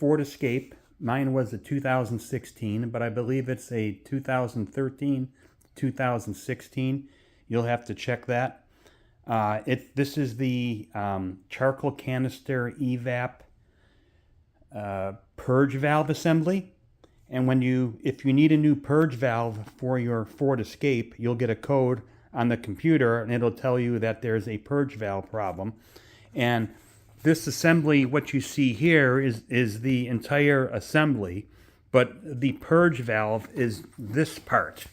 Ford Escape. Mine was a 2016, but I believe it's a 2013, 2016. You'll have to check that. This is the charcoal canister Evap purge valve assembly. And if you need a new purge valve for your Ford Escape, you'll get a code on the computer and it'll tell you that there's a purge valve problem. And this assembly, what you see here is the entire assembly, but the purge valve is this part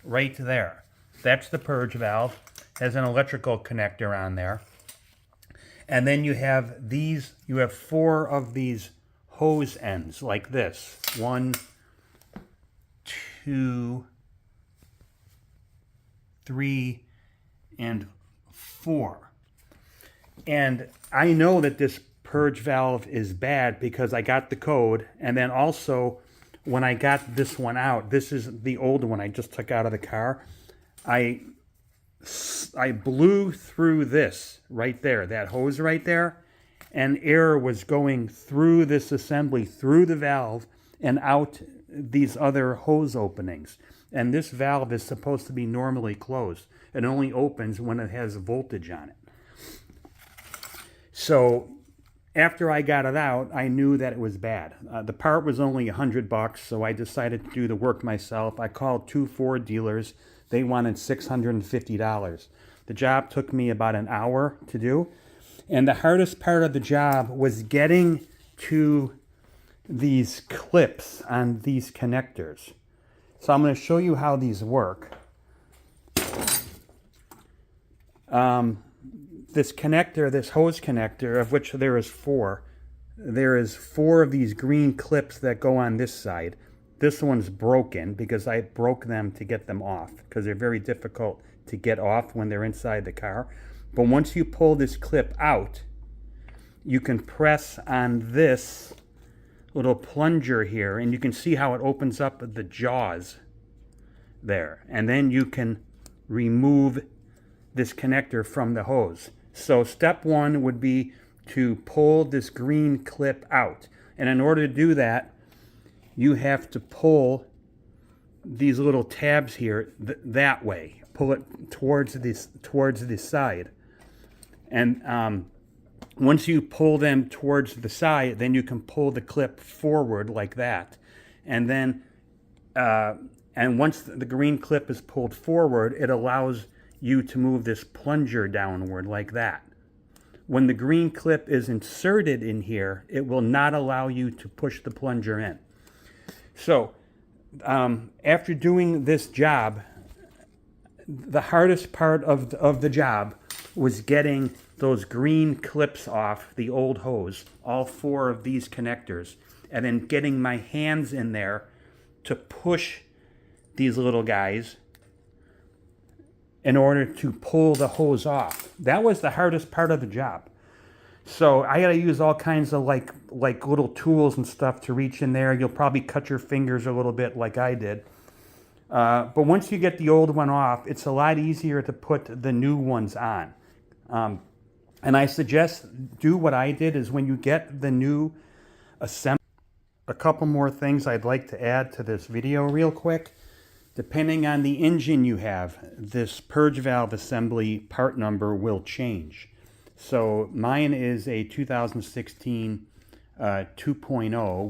right there. That's the purge valve. Has an electrical connector on there. And then you have 4 of these hose ends like this. 1, 2, 3, and 4. And I know that this purge valve is bad because I got the code, and then also when I got this one out, this is the old one I just took out of the car, I blew through this right there, that hose right there, and air was going through this assembly, through the valve, and out these other hose openings. And this valve is supposed to be normally closed. It only opens when it has voltage on it. So after I got it out, I knew that it was bad. The part was only $100, so I decided to do the work myself. I called 2 Ford dealers. They wanted $650. The job took me about an hour to do. And the hardest part of the job was getting to these clips on these connectors. So I'm going to show you how these work. This connector, this hose connector, of which there is 4, there is 4 of these green clips that go on this side. This one's broken because I broke them to get them off because they're very difficult to get off when they're inside the car. But once you pull this clip out, you can press on this little plunger here, and you can see how it opens up the jaws there. And then you can remove this connector from the hose. So step 1 would be to pull this green clip out. And in order to do that, you have to pull these little tabs here that way. Pull it towards this side. And once you pull them towards the side, then you can pull the clip forward like that. And then, and once the green clip is pulled forward, it allows you to move this plunger downward like that. When the green clip is inserted in here, it will not allow you to push the plunger in. So, after doing this job, the hardest part of the job was getting those green clips off the old hose, all 4 of these connectors, and then getting my hands in there to push these little guys in order to pull the hose off. That was the hardest part of the job. So I got to use all kinds of like little tools and stuff to reach in there. You'll probably cut your fingers a little bit like I did. But once you get the old one off, it's a lot easier to put the new ones on. And I suggest do what I did is when you get the new assembly. A couple more things I'd like to add to this video real quick. Depending on the engine you have, this purge valve assembly part number will change. So mine is a 2016 2.0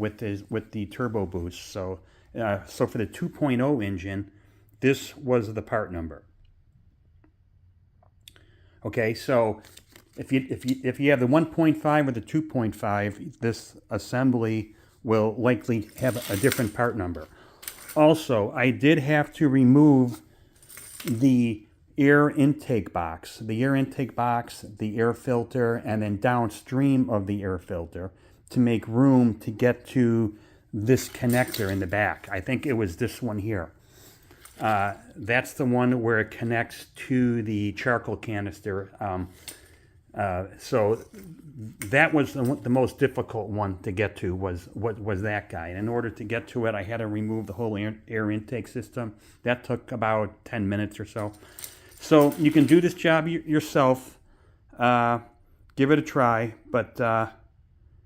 with the turbo boost. So for the 2.0 engine, this was the part number. Okay, so if you have the 1.5 or the 2.5, this assembly will likely have a different part number. Also, I did have to remove the air intake box, the air filter, and then downstream of the air filter to make room to get to this connector in the back. I think it was this one here. That's the one where it connects to the charcoal canister. So that was the most difficult one to get to, was that guy. And in order to get to it, I had to remove the whole air intake system. That took about 10 minutes or so. So you can do this job yourself. Give it a try, but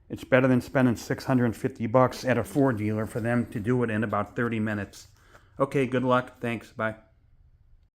It's better than spending $650 at a Ford dealer for them to do it in about 30 minutes. Okay, good luck. Thanks. Bye.